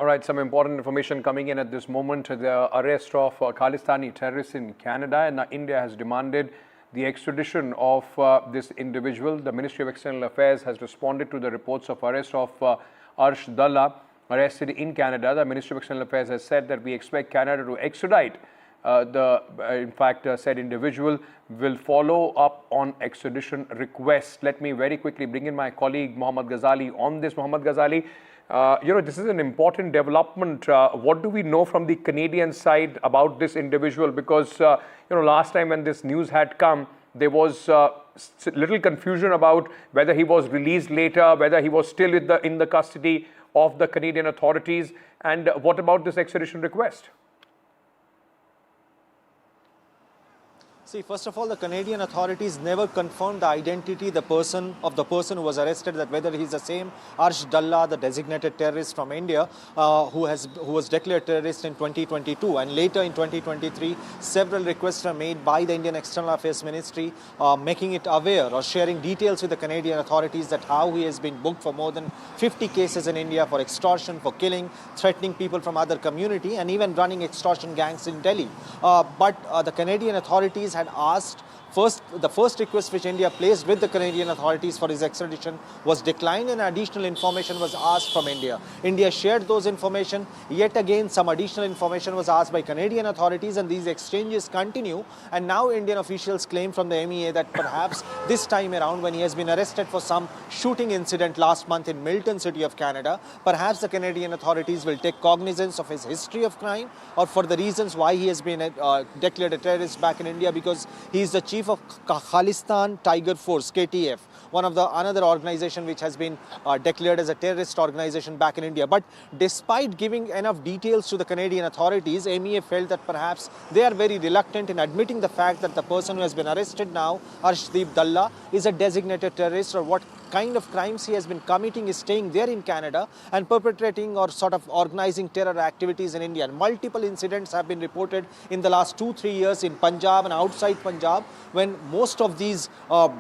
All right, some important information coming in at this moment. The arrest of Khalistani terrorists in Canada, and India has demanded the extradition of this individual. The Ministry of External Affairs has responded to the reports of arrest of Arshdeep Dalla, arrested in Canada. The Ministry of External Affairs has said that we expect Canada to extradite said individual will follow up on extradition request. Let me very quickly bring in my colleague Mohammad Ghazali on this. Mohammad Ghazali, this is an important development. What do we know from the Canadian side about this individual? Because, last time when this news had come, there was little confusion about whether he was released later, whether he was still in the custody of the Canadian authorities. And what about this extradition request? See, first of all, the Canadian authorities never confirmed the identity, the person who was arrested, that whether he's the same Arsh Dalla, the designated terrorist from India, who was declared terrorist in 2022, and later in 2023, several requests were made by the Indian External Affairs Ministry, making it aware or sharing details with the Canadian authorities that how he has been booked for more than 50 cases in India for extortion, for killing, threatening people from other community, and even running extortion gangs in Delhi. But the Canadian authorities had asked, the first request which India placed with the Canadian authorities for his extradition was declined, and additional information was asked from India. India shared those information. Yet again, some additional information was asked by Canadian authorities, and these exchanges continue. And now Indian officials claim from the MEA that perhaps this time around, when he has been arrested for some shooting incident last month in Milton City of Canada, perhaps the Canadian authorities will take cognizance of his history of crime or for the reasons why he has been declared a terrorist back in India, because he is the chief of Khalistani Tiger Force, KTF, another organization which has been declared as a terrorist organization back in India. But despite giving enough details to the Canadian authorities, MEA felt that perhaps they are very reluctant in admitting the fact that the person who has been arrested now, Arshdeep Dalla, is a designated terrorist, or what kind of crimes he has been committing is staying there in Canada and perpetrating or sort of organizing terror activities in India. And multiple incidents have been reported in the last 2-3 years in Punjab and outside Punjab, when most of these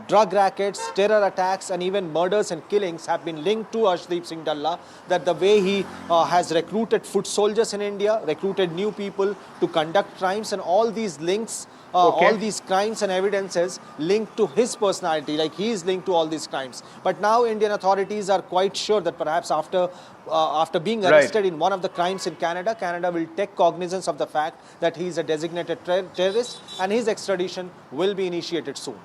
drug rackets, terror attacks, and even murders and killings have been linked to Arshdeep Singh Dalla, that the way he has recruited foot soldiers in India, recruited new people to conduct crimes, and all these links, all these crimes and evidences linked to his personality, like he is linked to all these crimes. But now Indian authorities are quite sure that perhaps after being arrested in one of the crimes in Canada, Canada will take cognizance of the fact that he is a designated terrorist, and his extradition will be initiated soon.